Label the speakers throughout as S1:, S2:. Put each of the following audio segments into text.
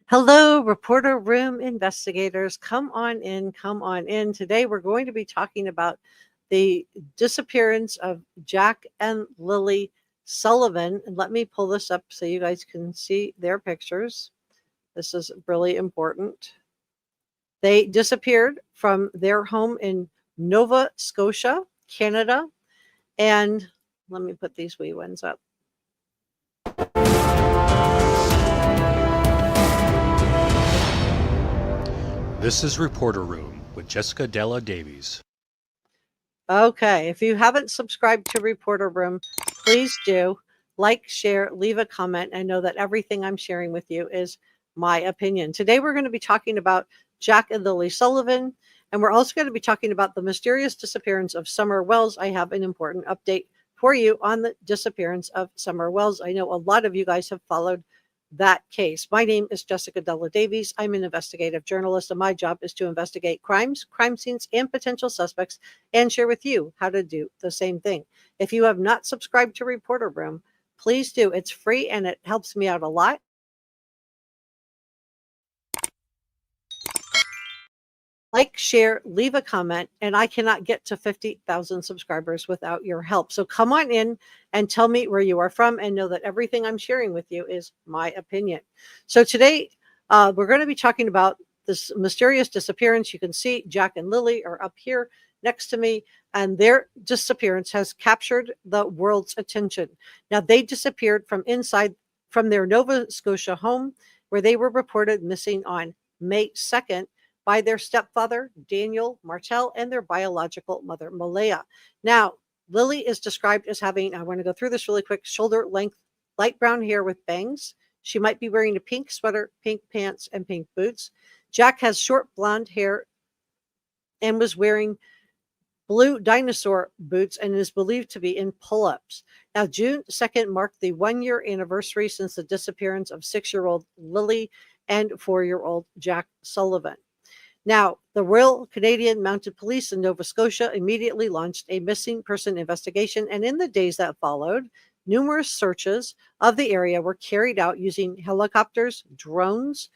S1: Hello, reporter room investigators. Come on in, come on in. Today we're going to be talking about the disappearance of Jack and Lilly Sullivan. And let me pull this up so you guys can see their pictures. This is really important. They disappeared from their home in Nova Scotia, Canada. And let me put these wee ones up.
S2: This is Reporter Room with Jessica Della Davies.
S1: Okay, if you haven't subscribed to Reporter Room, please do like, share, leave a comment, and know that everything I'm sharing with you is my opinion. Today, we're going to be talking about Jack and Lilly Sullivan, and we're also going to be talking about the mysterious disappearance of Summer Wells. I have an important update for you on the disappearance of Summer Wells. I know a lot of you guys have followed that case. My name is Jessica Della Davies. I'm an investigative journalist, and my job is to investigate crimes, crime scenes, and potential suspects, and share with you how to do the same thing. If you have not subscribed to Reporter Room, please do. It's free and it helps me out a lot. Like, share, leave a comment, and I cannot get to 50,000 subscribers without your help. So come on in and tell me where you are from, and know that everything I'm sharing with you is my opinion. So today, we're going to be talking about this mysterious disappearance. You can see Jack and Lilly are up here next to me, and their disappearance has captured the world's attention. Now, they disappeared from their Nova Scotia home, where they were reported missing on May 2nd by their stepfather, Daniel Martell, and their biological mother, Malehya. Now, Lilly is described as having, I want to go through this really quick, shoulder length, light brown hair with bangs. She might be wearing a pink sweater, pink pants, and pink boots. Jack has short blonde hair and was wearing blue dinosaur boots and is believed to be in pull-ups. Now, June 2nd marked the 1-year anniversary since the disappearance of 6-year-old Lilly and 4-year-old Jack Sullivan. Now, the Royal Canadian Mounted Police in Nova Scotia immediately launched a missing person investigation, and in the days that followed, numerous searches of the area were carried out using helicopters, drones,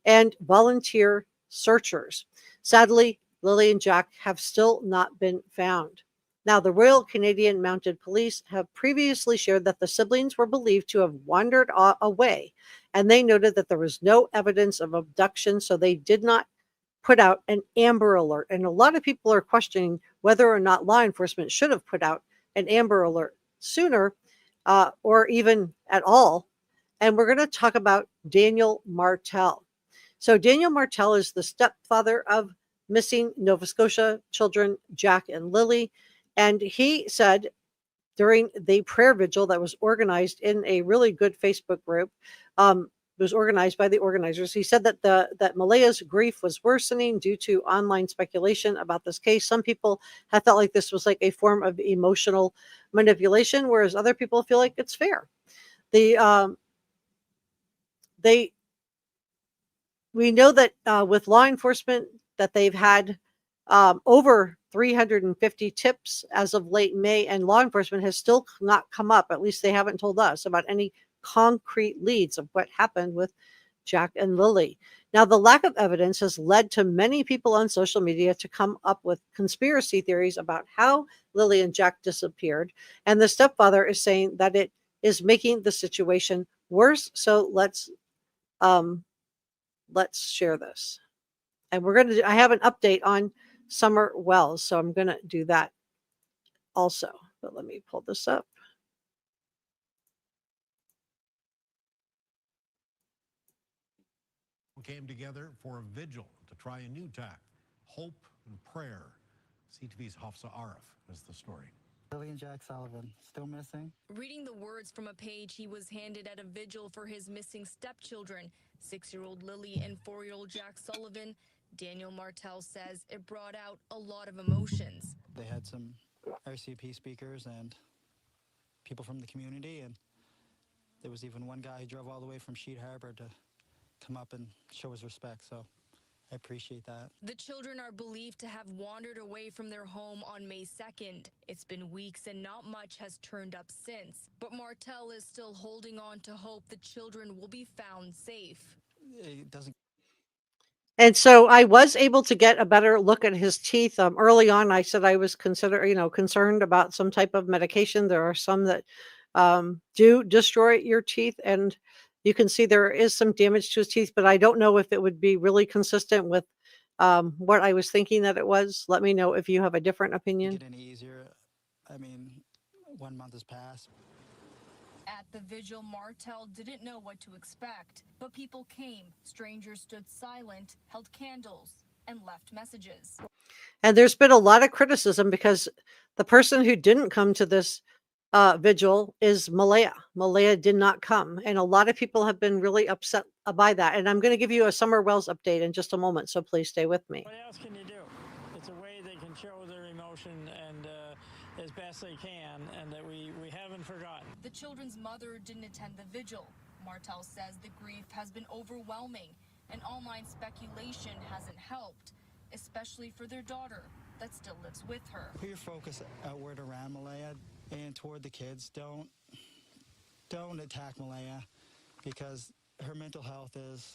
S1: and volunteer searchers. Sadly, Lilly and Jack have still not been found. Now, the Royal Canadian Mounted Police have previously shared that the siblings were believed to have wandered away, and they noted that there was no evidence of abduction, so they did not put out an Amber Alert. And a lot of people are questioning whether or not law enforcement should have put out an Amber Alert sooner or even at all. And we're going to talk about Daniel Martell. So Daniel Martell is the stepfather of missing Nova Scotia children, Jack and Lilly. And he said during the prayer vigil that was organized in a really good Facebook group, was organized by the organizers. He said that that Malehya's grief was worsening due to online speculation about this case. Some people have felt like this was like a form of emotional manipulation, whereas other people feel like it's fair. The we know that with law enforcement that they've had over 350 tips as of late May, and law enforcement has still not come up, at least they haven't told us, about any concrete leads of what happened with Jack and Lilly. Now, the lack of evidence has led to many people on social media to come up with conspiracy theories about how Lilly and Jack disappeared, and the stepfather is saying that it is making the situation worse. So let's share this. And I have an update on Summer Wells, so I'm going to do that also. But let me pull this up.
S3: Came together for a vigil to try a new tack, hope and prayer. CTV's Hafsa Arif has the story.
S4: Lilly and Jack Sullivan, still missing?
S5: Reading the words from a page he was handed at a vigil for his missing stepchildren, 6-year-old Lilly and 4-year-old Jack Sullivan, Daniel Martell says it brought out a lot of emotions.
S4: They had some RCP speakers and people from the community, and there was even one guy who drove all the way from Sheet Harbor to come up and show his respect, so I appreciate that.
S5: The children are believed to have wandered away from their home on May 2nd. It's been weeks and not much has turned up since, but Martell is still holding on to hope the children will be found safe.
S4: it doesn't.
S1: And so I was able to get a better look at his teeth. Early on, I said I was concerned about some type of medication. There are some that do destroy your teeth, and you can see there is some damage to his teeth, but I don't know if it would be really consistent with what I was thinking that it was. Let me know if you have a different opinion.
S4: Get any easier. I mean, 1 month has passed.
S5: At the vigil, Martell didn't know what to expect, but people came. Strangers stood silent, held candles, and left messages.
S1: And there's been a lot of criticism because the person who didn't come to this vigil is Malehya. Malehya did not come. And a lot of people have been really upset by that. And I'm going to give you a Summer Wells update in just a moment. So please stay with me.
S6: What else can you do? It's a way they can show their emotion and as best they can, and that we haven't forgotten.
S5: The children's mother didn't attend the vigil. Martell says the grief has been overwhelming and online speculation hasn't helped, especially for their daughter that still lives with her.
S4: Put your focus outward around Malehya and toward the kids. Don't attack Malehya, because her mental health is,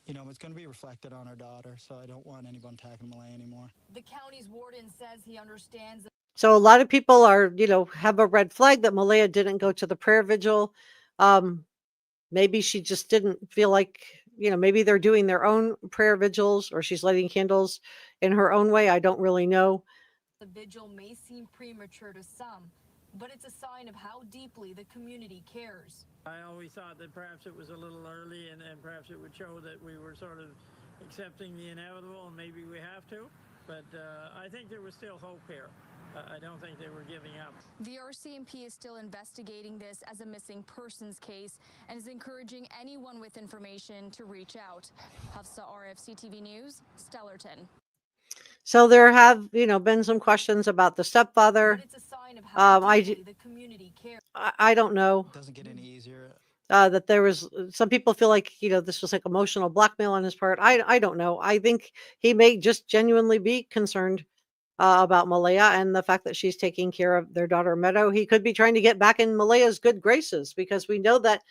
S4: it's going to be reflected on her daughter. So I don't want anyone attacking Malehya anymore.
S5: The county's warden says he understands.
S1: So a lot of people are, have a red flag that Malehya didn't go to the prayer vigil. Maybe she just didn't feel like, maybe they're doing their own prayer vigils, or she's lighting candles in her own way. I don't really know.
S5: The vigil may seem premature to some, but it's a sign of how deeply the community cares.
S6: I always thought that perhaps it was a little early, and perhaps it would show that we were sort of accepting the inevitable, and maybe we have to. But I think there was still hope here. I don't think they were giving up.
S5: The RCMP is still investigating this as a missing persons case and is encouraging anyone with information to reach out. Hafsa, RFCTV News, Stellarton.
S1: So there have, been some questions about the stepfather.
S5: But it's a sign of how deeply the community cares.
S1: I don't know.
S4: It doesn't get any easier.
S1: That there was some people feel like, this was like emotional blackmail on his part. I don't know. I think he may just genuinely be concerned about Malehya and the fact that she's taking care of their daughter Meadow. He could be trying to get back in Malehya's good graces, because we know that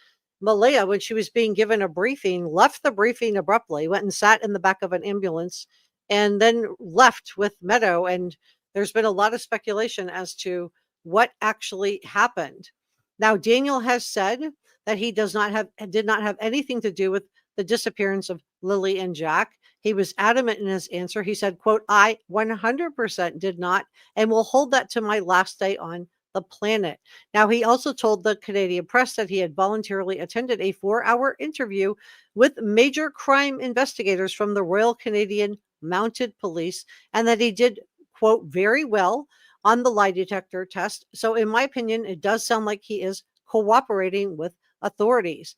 S1: Malehya, when she was being given a briefing, left the briefing abruptly, went and sat in the back of an ambulance, and then left with Meadow. And there's been a lot of speculation as to what actually happened. Now, Daniel has said that he did not have anything to do with the disappearance of Lilly and Jack. He was adamant in his answer. He said, quote, "I 100% did not, and will hold that to my last day on the planet." Now, he also told the Canadian press that he had voluntarily attended a 4-hour interview with major crime investigators from the Royal Canadian Mounted Police, and that he did, quote, "very well on the lie detector test." So in my opinion, it does sound like he is cooperating with authorities.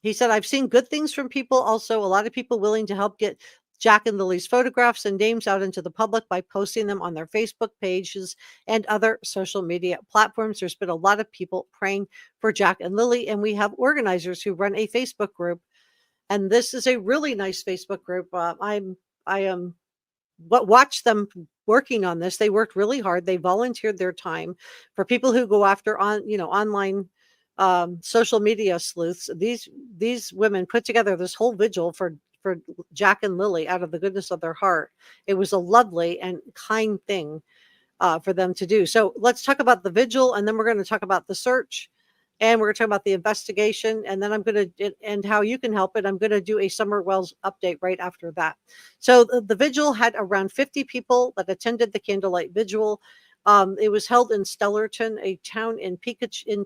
S1: He said, "I've seen good things from people. Also, a lot of people willing to help get Jack and Lily's photographs and names out into the public by posting them on their Facebook pages and other social media platforms. There's been a lot of people praying for Jack and Lily, and we have organizers who run a Facebook group. And this is a really nice Facebook group. Watch them working on this. They worked really hard. They volunteered their time for people who go after online social media sleuths. These women put together this whole vigil for Jack and Lily out of the goodness of their heart. It was a lovely and kind thing for them to do. So let's talk about the vigil, and then we're going to talk about the search, and we're going to talk about the investigation, and then I'm going to, and how you can help it. I'm going to do a Summer Wells update right after that. So the vigil had around 50 people that attended the candlelight vigil. It was held in Stellarton, a town in Pictou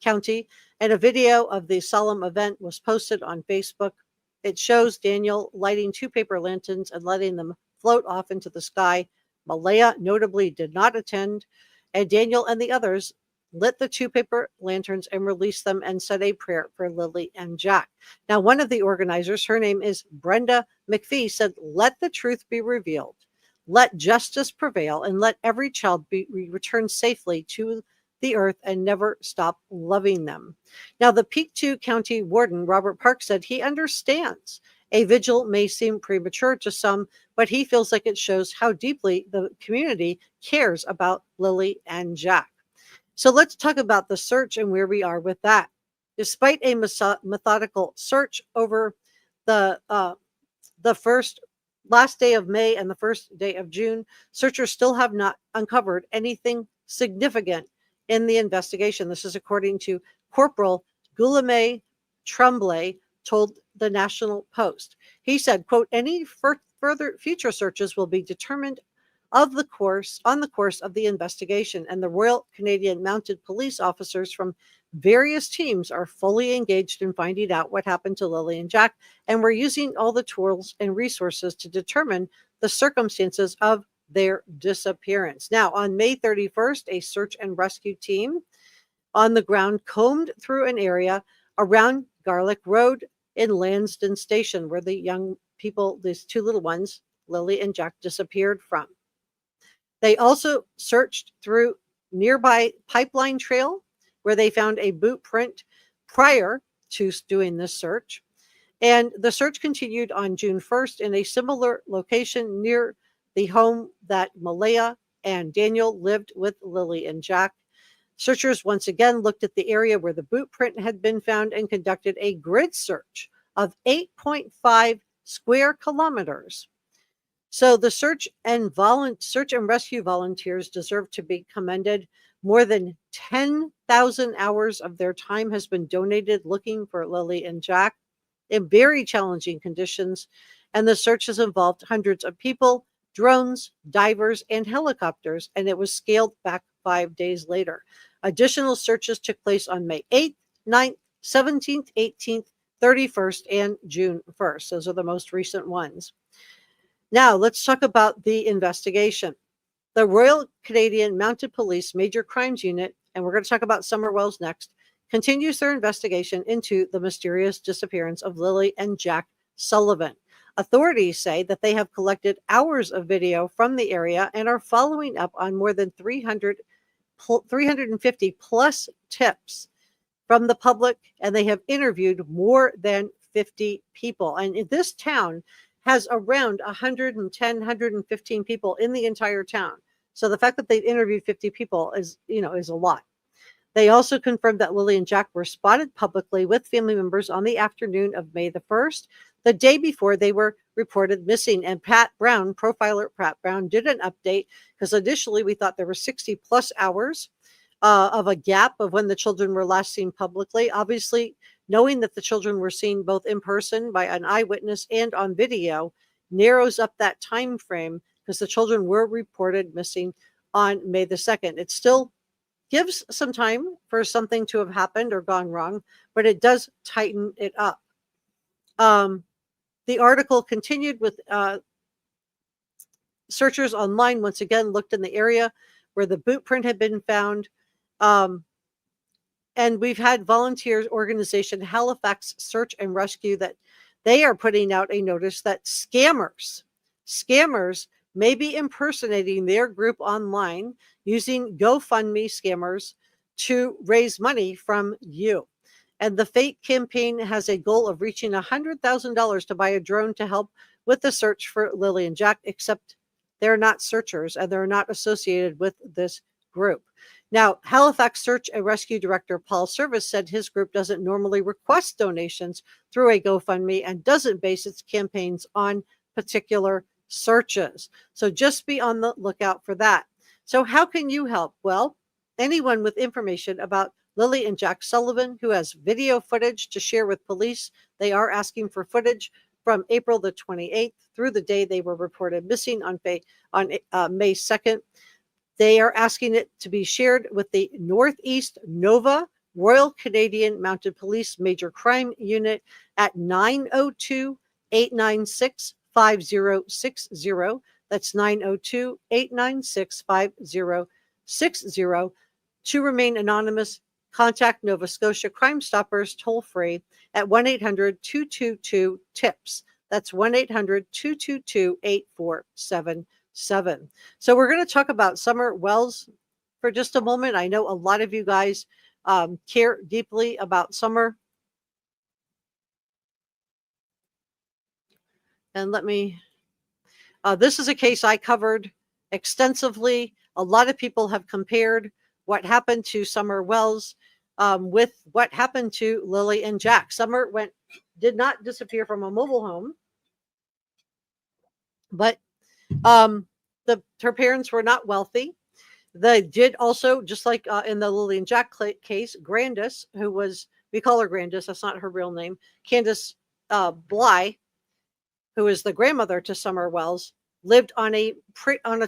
S1: County, and a video of the solemn event was posted on Facebook. It shows Daniel lighting 2 paper lanterns and letting them float off into the sky. Malehya notably did not attend, and Daniel and the others lit the 2 paper lanterns and released them and said a prayer for Lily and Jack. Now, one of the organizers, her name is Brenda McPhee, said, "Let the truth be revealed. Let justice prevail, and let every child be returned safely to the earth, and never stop loving them." Now, the Pictou County Warden, Robert Park, said he understands a vigil may seem premature to some, but he feels like it shows how deeply the community cares about Lily and Jack. So let's talk about the search and where we are with that. Despite a methodical search over the first last day of May and the first day of June, searchers still have not uncovered anything significant in the investigation. This is according to Corporal Guillaume Tremblay told the National Post. He said, quote, any further future searches will be determined on the course of the investigation, and the Royal Canadian Mounted Police officers from various teams are fully engaged in finding out what happened to Lilly and Jack, and we're using all the tools and resources to determine the circumstances of their disappearance. Now, on May 31st, a search and rescue team on the ground combed through an area around Garlick Road in Lansdowne Station, where the young people, these two little ones, Lilly and Jack, disappeared from. They also searched through nearby Pipeline Trail, where they found a boot print prior to doing this search. And the search continued on June 1st in a similar location near the home that Malehya and Daniel lived with Lilly and Jack. Searchers once again looked at the area where the boot print had been found and conducted a grid search of 8.5 square kilometers. So the search and rescue volunteers deserve to be commended. More than 10,000 hours of their time has been donated looking for Lilly and Jack in very challenging conditions, and the search has involved hundreds of people, drones, divers, and helicopters, and it was scaled back 5 days later. Additional searches took place on May 8th, 9th, 17th, 18th, 31st, and June 1st. Those are the most recent ones. Now, let's talk about the investigation. The Royal Canadian Mounted Police Major Crimes Unit, and we're going to talk about Summer Wells next, continues their investigation into the mysterious disappearance of Lilly and Jack Sullivan. Authorities say that they have collected hours of video from the area and are following up on more than 350 plus tips from the public, and they have interviewed more than 50 people. And in this town has around 110, 115 people in the entire town. So the fact that they've interviewed 50 people is a lot. They also confirmed that Lilly and Jack were spotted publicly with family members on the afternoon of May the 1st, the day before they were reported missing. And profiler Pat Brown, did an update because initially we thought there were 60 plus hours of a gap of when the children were last seen publicly. Obviously, knowing that the children were seen both in person by an eyewitness and on video narrows up that time frame because the children were reported missing on May the 2nd. It still gives some time for something to have happened or gone wrong, but it does tighten it up. The article continued with searchers online once again looked in the area where the boot print had been found. And we've had volunteers organization Halifax Search and Rescue that they are putting out a notice that scammers may be impersonating their group online using GoFundMe scammers to raise money from you. And the Fate campaign has a goal of reaching $100,000 to buy a drone to help with the search for Lilly and Jack, except they're not searchers and they're not associated with this group. Now, Halifax Search and Rescue Director Paul Service said his group doesn't normally request donations through a GoFundMe and doesn't base its campaigns on particular searches. So just be on the lookout for that. So how can you help? Well, anyone with information about Lilly and Jack Sullivan who has video footage to share with police, they are asking for footage from April the 28th through the day they were reported missing on May 2nd. They are asking it to be shared with the Northeast Nova Royal Canadian Mounted Police Major Crime Unit at 902-896-5060. That's 902-896-5060. To remain anonymous, contact Nova Scotia Crime Stoppers toll free at 1-800-222-TIPS. That's 1-800-222-8477. So we're going to talk about Summer Wells for just a moment. I know a lot of you guys care deeply about Summer. And this is a case I covered extensively. A lot of people have compared what happened to Summer Wells with what happened to Lilly and Jack. Summer did not disappear from a mobile home, but her parents were not wealthy. They did also, just like in the Lilly and Jack case, Grandis, who was, we call her Grandis, that's not her real name, Candace Bly, who is the grandmother to Summer Wells, lived on a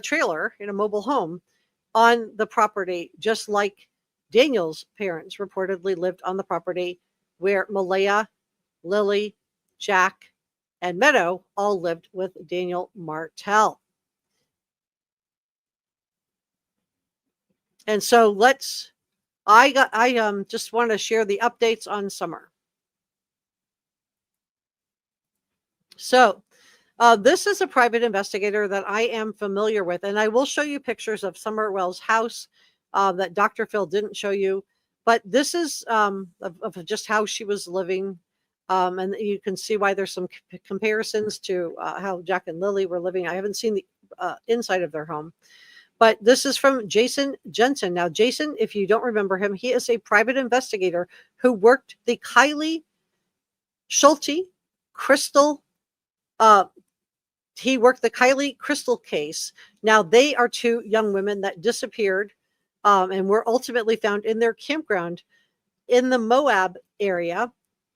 S1: trailer in a mobile home on the property, just like Daniel's parents reportedly lived on the property where Malehya, Lilly, Jack, and Meadow all lived with Daniel Martell. And so I just want to share the updates on Summer. So this is a private investigator that I am familiar with, and I will show you pictures of Summer Wells' house that Dr. Phil didn't show you. But this is of just how she was living, and you can see why there's some comparisons to how Jack and Lilly were living. I haven't seen the inside of their home. But this is from Jason Jensen. Now, Jason, if you don't remember him, he is a private investigator who worked the Kylie Schulte Crystal. He worked the Kylie Crystal case. Now, they are two young women that disappeared and were ultimately found in their campground in the Moab area.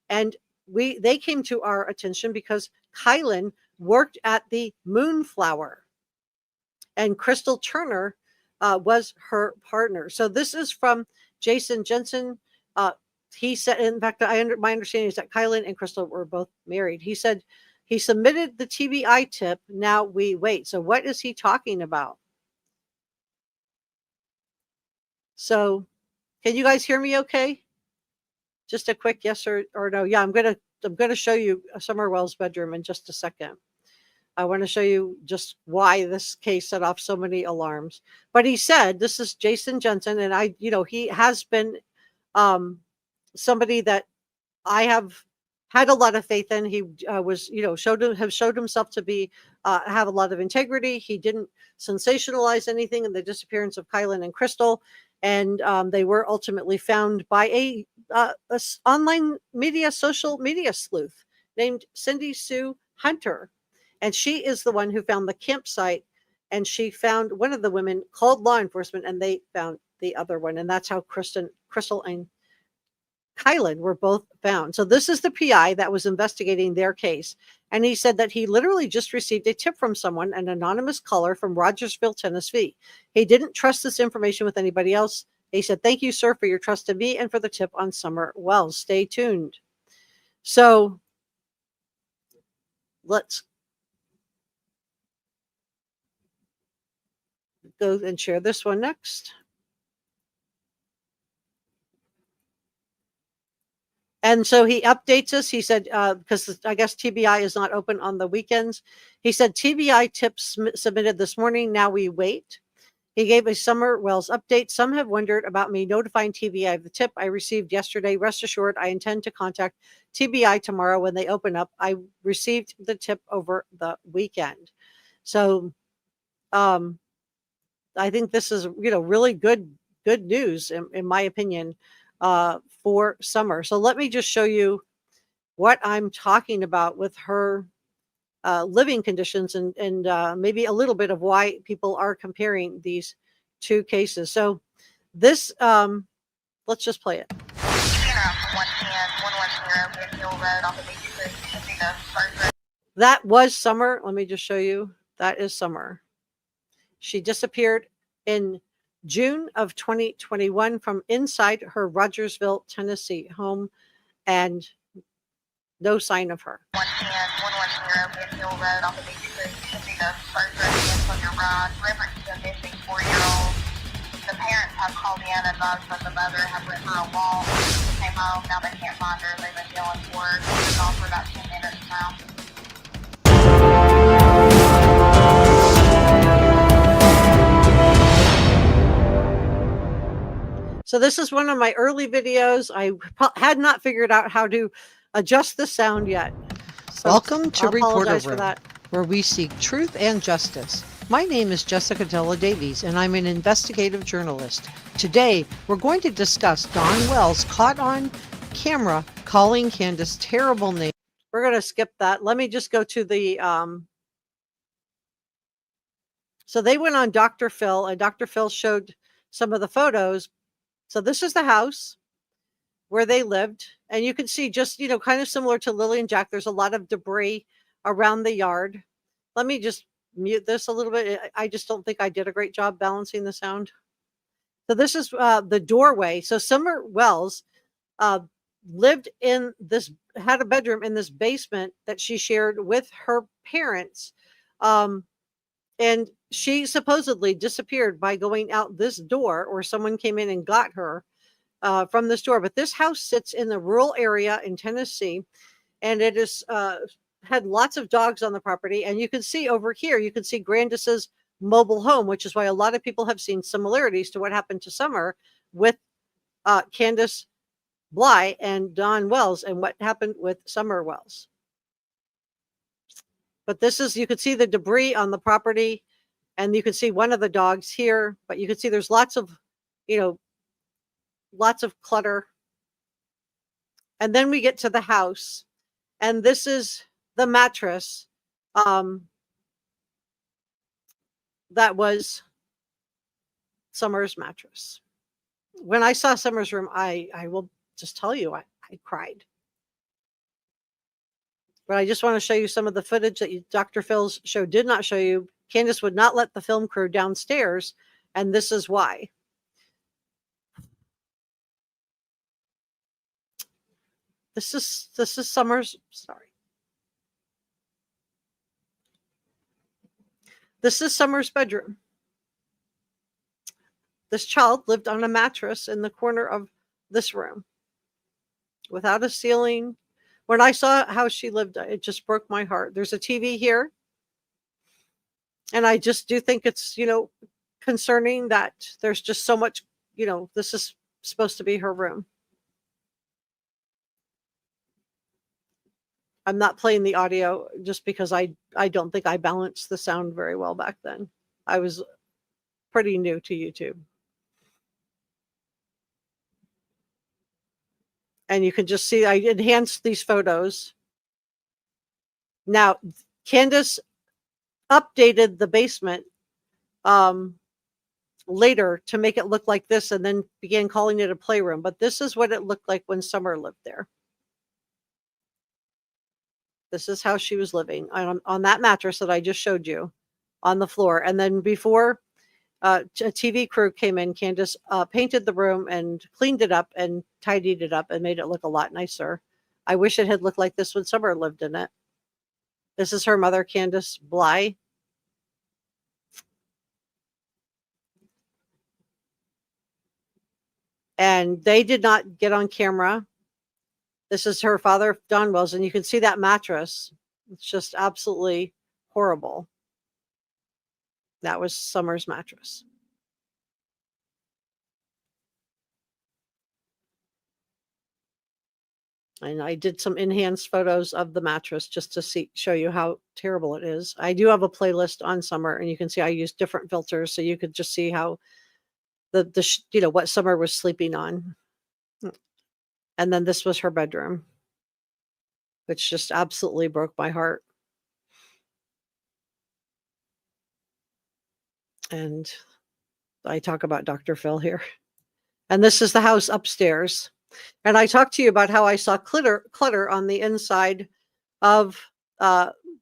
S1: And they came to our attention because Kylan worked at the Moonflower, and Crystal Turner was her partner. So this is from Jason Jensen. He said, in fact, my understanding is that Kylan and Crystal were both married. He said he submitted the TBI tip. Now we wait. So what is he talking about? So can you guys hear me okay? Just a quick yes or no. Yeah, I'm gonna show you Summer Wells' bedroom in just a second. I want to show you just why this case set off so many alarms. But he said, this is Jason Jensen, and he has been somebody that I have had a lot of faith in. He showed himself to be have a lot of integrity. He didn't sensationalize anything in the disappearance of Kylan and Crystal, and they were ultimately found by a online social media sleuth named Cindy Sue Hunter. And she is the one who found the campsite, and she found one of the women, called law enforcement, and they found the other one. And that's how Crystal and Kylan were both found. So this is the PI that was investigating their case. And he said that he literally just received a tip from someone, an anonymous caller from Rogersville, Tennessee. He didn't trust this information with anybody else. He said, "Thank you, sir, for your trust in me and for the tip on Summer Wells. Stay tuned." So let's go and share this one next. And so he updates us. He said, because I guess TBI is not open on the weekends. He said, TBI tips submitted this morning. Now we wait. He gave a Summer Wells update. Some have wondered about me notifying TBI of the tip I received yesterday. Rest assured, I intend to contact TBI tomorrow when they open up. I received the tip over the weekend. So I think this is, really good news in my opinion for Summer. So let me just show you what I'm talking about with her living conditions and maybe a little bit of why people are comparing these two cases. So this, let's just play it. That was Summer. Let me just show you. That is Summer. She disappeared in June of 2021 from inside her Rogersville, Tennessee home, and no sign of her.
S7: 110 Vigil Road off of Beach Creek. You can see the first residence on your right. Reference to a missing 4-year-old. The parents have called in and advised that the mother had went for a walk. She came home. Now they can't find her. They've been yelling for her. She's been gone for about 10 minutes now.
S1: So this is one of my early videos. I had not figured out how to adjust the sound yet. So
S8: Welcome to
S1: I apologize
S8: Reporter
S1: for
S8: Room,
S1: that.
S8: where we seek truth and justice.
S1: My name is Jessica Davies, and I'm an investigative journalist. Today, we're going to discuss Don Wells caught on camera calling Candace terrible names. We're going to skip that. Let me just go to the so they went on Dr. Phil, and Dr. Phil showed some of the photos. So this is the house where they lived, and you can see, just, kind of similar to Lilly and Jack, there's a lot of debris around the yard. Let me just mute this a little bit. I just don't think I did a great job balancing the sound. So this is the doorway. So Summer Wells lived in this, had a bedroom in this basement that she shared with her parents. And she supposedly disappeared by going out this door, or someone came in and got her from this door. But this house sits in the rural area in Tennessee, and it is had lots of dogs on the property. And you can see over here, you can see Grandis's mobile home, which is why a lot of people have seen similarities to what happened to Summer with Candace Bly and Don Wells, and what happened with Summer Wells. But this is, you can see the debris on the property, and you can see one of the dogs here, but you can see there's lots of, lots of clutter. And then we get to the house, and this is the mattress that was Summer's mattress. When I saw Summer's room, I will just tell you, I cried. But I just want to show you some of the footage that Dr. Phil's show did not show you. Candace would not let the film crew downstairs, and this is why. This is Summer's, sorry. This is Summer's bedroom. This child lived on a mattress in the corner of this room without a ceiling. When I saw how she lived, it just broke my heart. There's a TV here. And I just do think it's, concerning that there's just so much, this is supposed to be her room. I'm not playing the audio just because I don't think I balanced the sound very well back then. I was pretty new to YouTube. And you can just see I enhanced these photos. Now, Candace updated the basement later to make it look like this, and then began calling it a playroom. But this is what it looked like when Summer lived there. This is how she was living on that mattress that I just showed you on the floor. And then before a TV crew came in, Candace painted the room and cleaned it up and tidied it up and made it look a lot nicer. I wish it had looked like this when Summer lived in it. This is her mother, Candace Bly. And they did not get on camera. This is her father, Don Wells, and you can see that mattress. It's just absolutely horrible. That was Summer's mattress. And I did some enhanced photos of the mattress just to show you how terrible it is. I do have a playlist on Summer, and you can see I used different filters, so you could just see how what Summer was sleeping on. And then this was her bedroom, which just absolutely broke my heart. And I talk about Dr. Phil here. And this is the house upstairs. And I talked to you about how I saw clutter on the inside of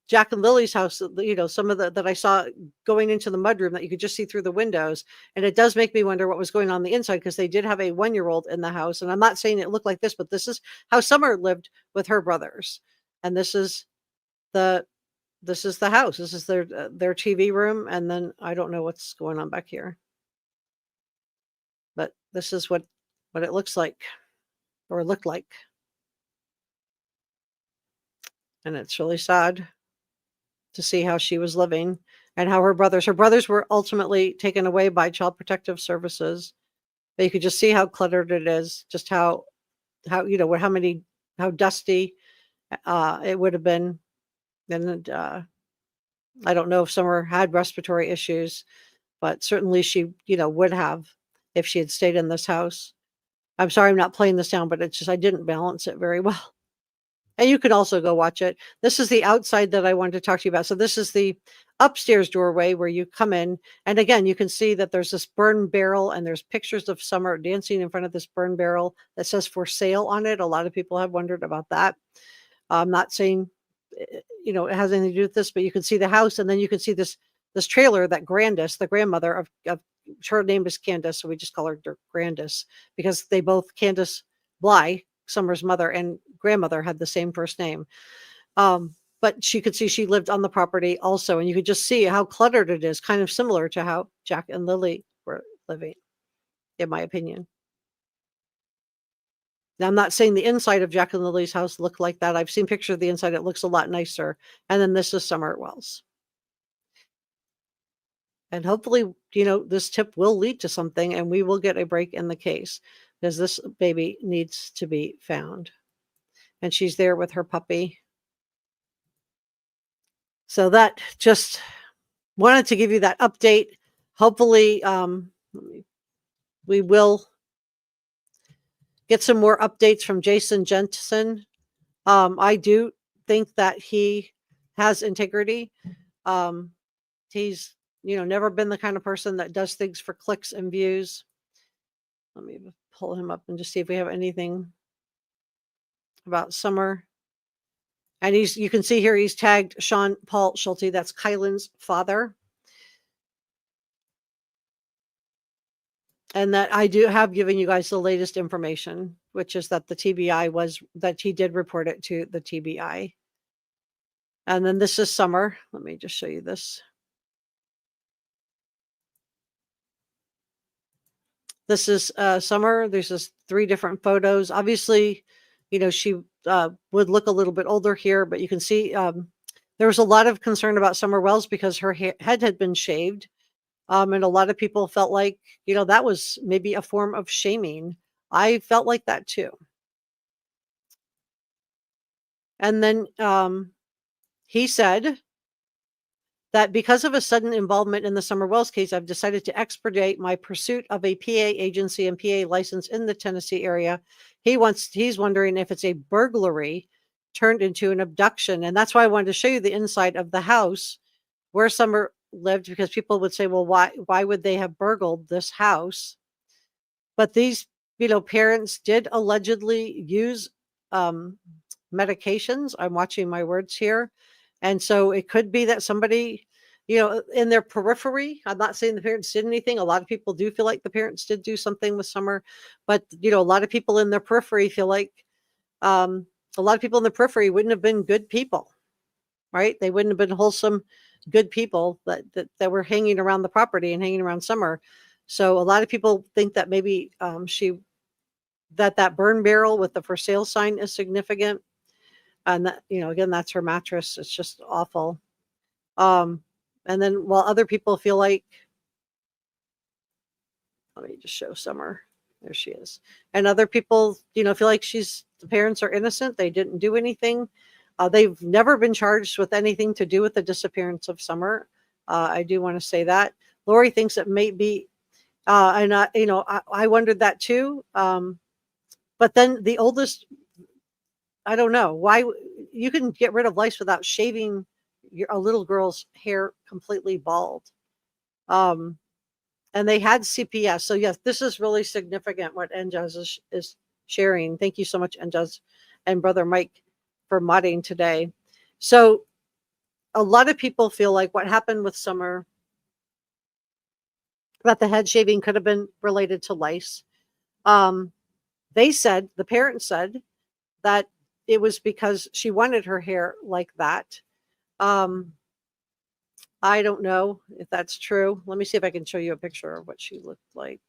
S1: Jack and Lily's house, some of that I saw going into the mudroom that you could just see through the windows. And it does make me wonder what was going on the inside, because they did have a 1-year-old in the house. And I'm not saying it looked like this, but this is how Summer lived with her brothers. And this is the house. This is their TV room. And then I don't know what's going on back here. But this is what it looks like, or looked like. And it's really sad to see how she was living, and how her brothers were ultimately taken away by Child Protective Services. But you could just see how cluttered it is, just how dusty it would have been. And I don't know if Summer had respiratory issues, but certainly she, would have if she had stayed in this house. I'm sorry I'm not playing this down, but it's just I didn't balance it very well. And you can also go watch it. This is the outside that I wanted to talk to you about. So this is the upstairs doorway where you come in. And again, you can see that there's this burn barrel and there's pictures of Summer dancing in front of this burn barrel that says for sale on it. A lot of people have wondered about that. I'm not saying, it has anything to do with this, but you can see the house and then you can see this trailer that Grandis, the grandmother of her name is Candace, so we just call her Grandis because they both, Candace Bly, Summer's mother and grandmother, had the same first name. But she could see she lived on the property also, and you could just see how cluttered it is, kind of similar to how Jack and Lily were living, in my opinion. Now, I'm not saying the inside of Jack and Lily's house looked like that. I've seen pictures of the inside. It looks a lot nicer. And then this is Summer Wells. And hopefully, this tip will lead to something and we will get a break in the case because this baby needs to be found. And she's there with her puppy. So that just wanted to give you that update. Hopefully, we will get some more updates from Jason Jensen. I do think that he has integrity. He's, never been the kind of person that does things for clicks and views. Let me pull him up and just see if we have anything about Summer. And you can see here, he's tagged Sean Paul Schulte. That's Kylan's father. And that I do have given you guys the latest information, which is that the TBI that he did report it to the TBI. And then this is Summer. Let me just show you this. This is Summer. There's just 3 different photos. Obviously, she would look a little bit older here, but you can see there was a lot of concern about Summer Wells because her head had been shaved. And a lot of people felt like, that was maybe a form of shaming. I felt like that too. And then he said that because of a sudden involvement in the Summer Wells case, I've decided to expedite my pursuit of a PA agency and PA license in the Tennessee area. He's wondering if it's a burglary turned into an abduction. And that's why I wanted to show you the inside of the house where Summer lived, because people would say, well, why would they have burgled this house? But these, parents did allegedly use medications. I'm watching my words here. And so it could be that somebody, in their periphery, I'm not saying the parents did anything. A lot of people do feel like the parents did do something with Summer, but, a lot of people in their periphery feel like a lot of people in the periphery wouldn't have been good people, right? They wouldn't have been wholesome, good people that were hanging around the property and hanging around Summer. So a lot of people think that maybe that burn barrel with the for sale sign is significant. And that, again, that's her mattress. It's just awful. And then while other people feel like, let me just show Summer. There she is. And other people, feel like the parents are innocent. They didn't do anything. They've never been charged with anything to do with the disappearance of Summer. I do want to say that. Lori thinks it may be, and I wondered that too. But then the oldest, I don't know why you can get rid of lice without shaving a little girl's hair completely bald. And they had CPS. So yes, this is really significant what Enjaz is sharing. Thank you so much, Enjaz and Brother Mike, for modding today. So a lot of people feel like what happened with Summer, that the head shaving could have been related to lice. The parents said that it was because she wanted her hair like that. I don't know if that's true. Let me see if I can show you a picture of what she looked like,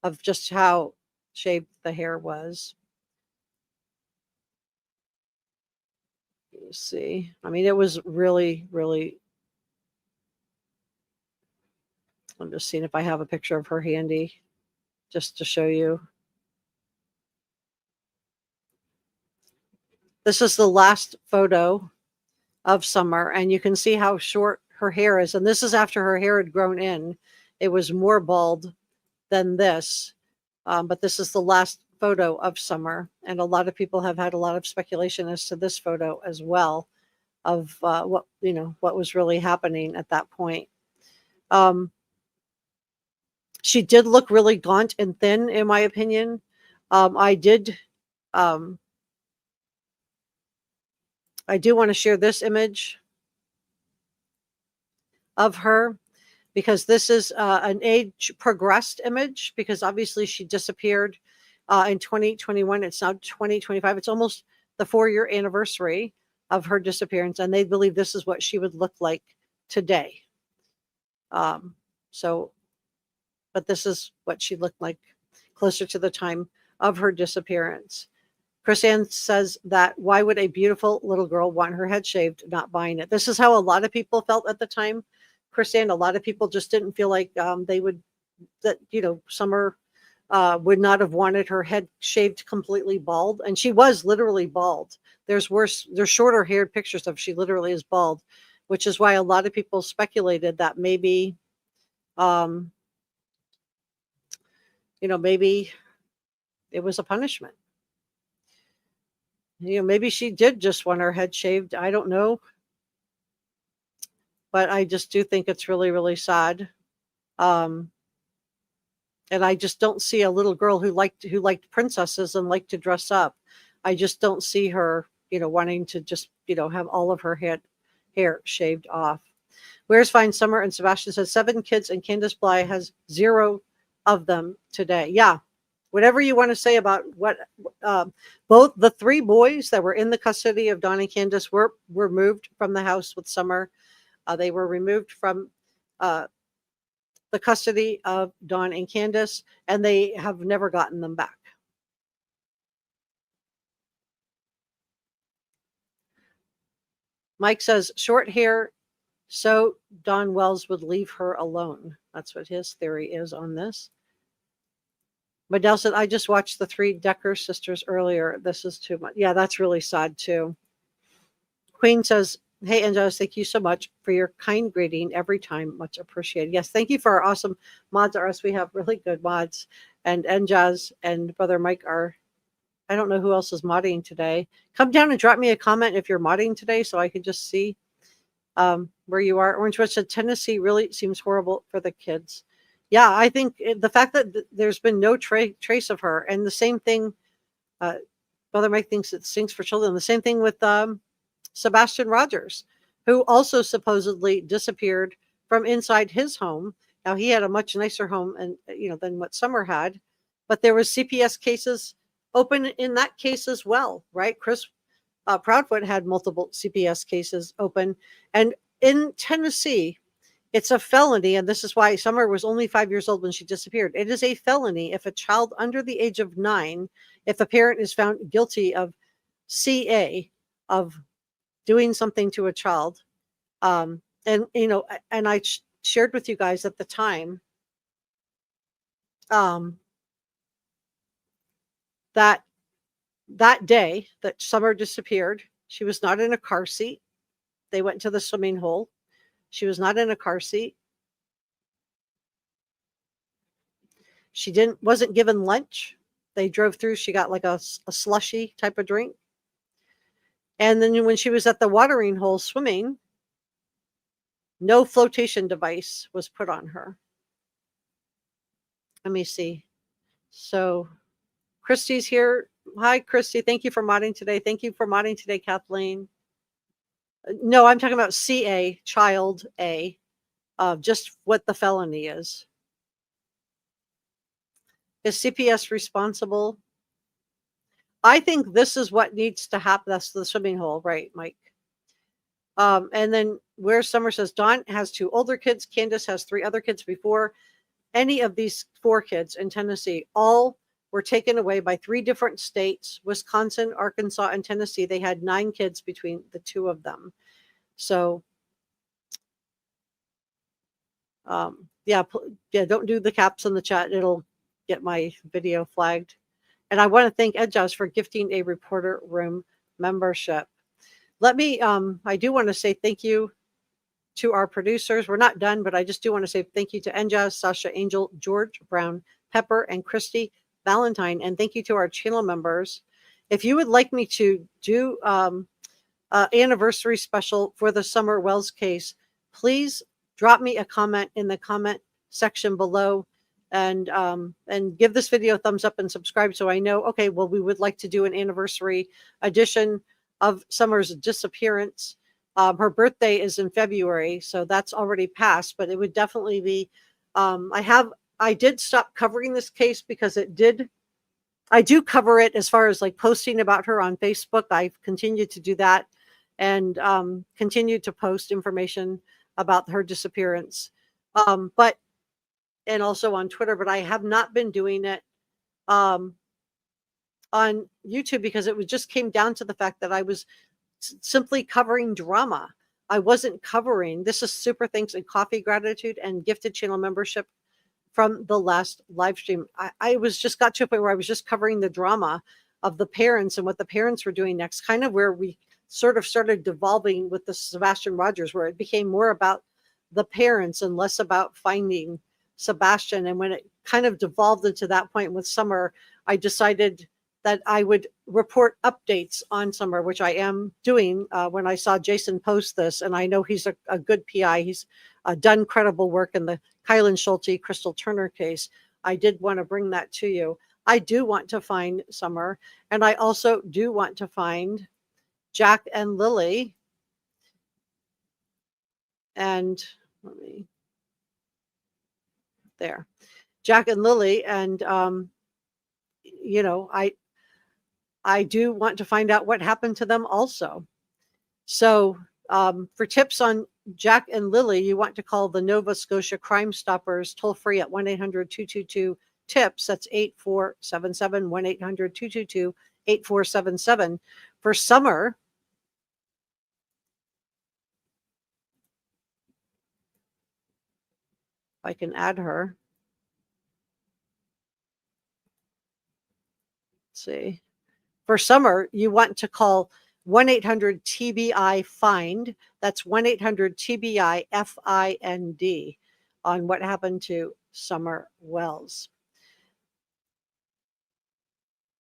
S1: of just how shaved the hair was. You see, I mean, it was really, really. I'm just seeing if I have a picture of her handy just to show you. This is the last photo of Summer, and you can see how short her hair is. And this is after her hair had grown in. It was more bald than this, but this is the last photo of Summer, and a lot of people have had a lot of speculation as to this photo as well, of what was really happening at that point. She did look really gaunt and thin, in my opinion. I do want to share this image of her, because this is an age progressed image, because obviously she disappeared in 2021. It's now 2025. It's almost the 4-year anniversary of her disappearance, and they believe this is what she would look like today. But this is what she looked like closer to the time of her disappearance. Chrisanne says that, why would a beautiful little girl want her head shaved? Not buying it. This is how a lot of people felt at the time, Chrisanne. A lot of people just didn't feel like Summer would not have wanted her head shaved completely bald. And she was literally bald. There's shorter haired pictures of she literally is bald, which is why a lot of people speculated that maybe, maybe it was a punishment. Maybe she did just want her head shaved. I don't know. But I just do think it's really, really sad. And I just don't see a little girl who liked princesses and liked to dress up. I just don't see her, wanting to just, have all of her hair shaved off. Where's Fine Summer? And Sebastian says 7 kids, and Candace Bly has 0 of them today. Yeah. Whatever you want to say about what both the 3 boys that were in the custody of Dawn and Candace were moved from the house with Summer. They were removed from the custody of Dawn and Candace, and they have never gotten them back. Mike says short hair, so Dawn Wells would leave her alone. That's what his theory is on this. Madell said, I just watched the 3 Decker sisters earlier. This is too much. Yeah, that's really sad too. Queen says, hey, Angelos, thank you so much for your kind greeting every time. Much appreciated. Yes, thank you for our awesome mods. We have really good mods. And Njaz and Brother Mike are, I don't know who else is modding today. Come down and drop me a comment if you're modding today so I can just see where you are. Orange Witch said, Tennessee really seems horrible for the kids. Yeah, I think the fact that there's been no trace of her, and the same thing, Brother Mike thinks it stinks for children. The same thing with Sebastian Rogers, who also supposedly disappeared from inside his home. Now, he had a much nicer home than what Summer had, but there was CPS cases open in that case as well, right? Chris Proudfoot had multiple CPS cases open, and in Tennessee, it's a felony, and this is why Summer was only 5 years old when she disappeared. It is a felony if a child under the age of 9, if a parent is found guilty of CA, of doing something to a child. And I shared with you guys at the time that day that Summer disappeared, she was not in a car seat. They went to the swimming hole. She was not in a car seat. She wasn't given lunch. They drove through. She got like a slushy type of drink. And then when she was at the watering hole swimming, no flotation device was put on her. Let me see. So Christy's here. Hi, Christy. Thank you for modding today. Thank you for modding today, Kathleen. No, I'm talking about CA, child A, just what the felony is. Is CPS responsible? I think this is what needs to happen. That's the swimming hole, right, Mike? And then where Summer says, Dawn has 2 older kids. Candace has 3 other kids before. Any of these 4 kids in Tennessee, all were taken away by 3 different states, Wisconsin, Arkansas, and Tennessee. They had 9 kids between the 2 of them. So, yeah, don't do the caps in the chat. It'll get my video flagged. And I want to thank Edjas for gifting a reporter room membership. let me, I do want to say thank you to our producers. We're not done, but I just do want to say thank you to Enja, Sasha, Angel, George, Brown, Pepper, and Christy Valentine. And thank you to our channel members. If you would like me to do anniversary special for the Summer Wells case, please drop me a comment in the comment section below, and give this video a thumbs up and subscribe so I know, okay, well, we would like to do an anniversary edition of Summer's disappearance. Her birthday is in February, so that's already passed, but it would definitely be, I did stop covering this case because I do cover it as far as like posting about her on Facebook. I've continued to do that, and continued to post information about her disappearance. And also on Twitter, but I have not been doing it on YouTube because it just came down to the fact that I was simply covering drama. I wasn't covering, this is super thanks and coffee gratitude and gifted channel membership from the last live stream. I was just got to a point where I was just covering the drama of the parents and what the parents were doing next, kind of where we sort of started devolving with the Sebastian Rogers, where it became more about the parents and less about finding Sebastian. And when it kind of devolved into that point with Summer, I decided that I would report updates on Summer, which I am doing when I saw Jason post this. And I know he's a good PI. He's done credible work in the Kylan Schulte, Crystal Turner case. I did want to bring that to you. I do want to find Summer, and I also do want to find Jack and Lilly. And let me, there, Jack and Lilly. And, you know, I do want to find out what happened to them also. So for tips on Jack and Lilly, you want to call the Nova Scotia Crime Stoppers toll free at 1-800-222-TIPS. That's 8477, 1-800-222-8477. For Summer, I can add her. Let's see. For Summer, you want to call 1-800-TBI-FIND. That's 1-800-TBI-FIND on what happened to Summer Wells.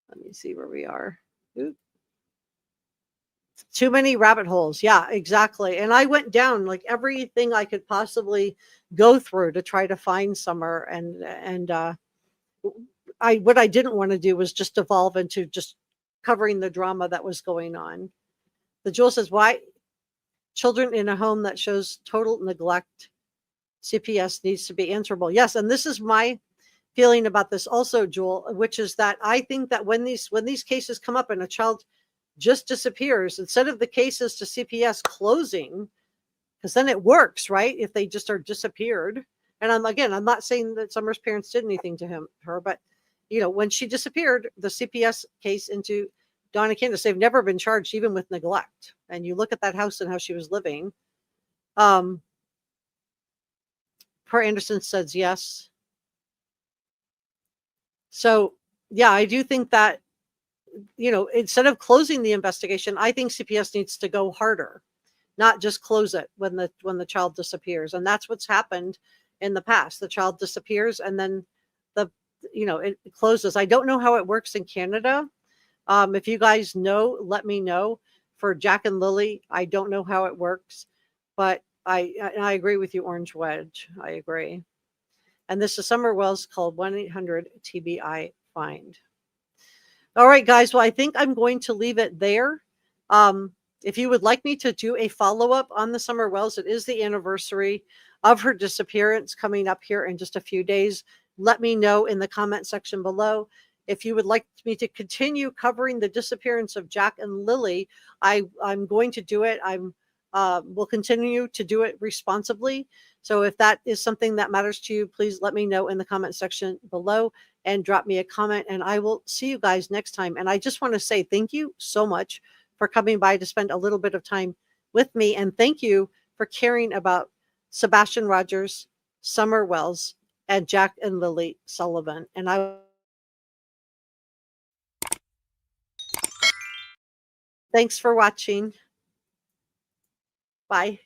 S1: Let me see where we are. Oop. Too many rabbit holes. Yeah, exactly. And I went down like everything I could possibly go through to try to find Summer. And what I didn't want to do was just evolve into just covering the drama that was going on. The Jewel says, why children in a home that shows total neglect, CPS needs to be answerable. Yes, and this is my feeling about this also, Jewel, which is that I think that when these cases come up and a child just disappears, instead of the cases to CPS closing, because then it works, right? If they just are disappeared. And I'm not saying that Summer's parents did anything to her, but you know, when she disappeared, the CPS case into Donna Candace, they've never been charged even with neglect. And you look at that house and how she was living. Per Anderson says yes. So yeah, I do think that, you know, instead of closing the investigation, I think CPS needs to go harder, not just close it when the child disappears. And that's what's happened in the past. The child disappears and then it closes. I don't know how it works in Canada. If you guys know, let me know. For Jack and Lilly, I don't know how it works, but I agree with you, Orange Wedge. I agree. And this is Summer Wells, called 1-800-TBI-FIND. All right, guys. Well, I think I'm going to leave it there. If you would like me to do a follow-up on the Summer Wells, it is the anniversary of her disappearance coming up here in just a few days. Let me know in the comment section below. If you would like me to continue covering the disappearance of Jack and Lilly, I'm going to do it. Will continue to do it responsibly. So if that is something that matters to you, please let me know in the comment section below and drop me a comment, and I will see you guys next time. And I just want to say thank you so much for coming by to spend a little bit of time with me. And thank you for caring about Sebastian Rogers, Summer Wells, and Jack and Lilly Sullivan. And thanks for watching. Bye.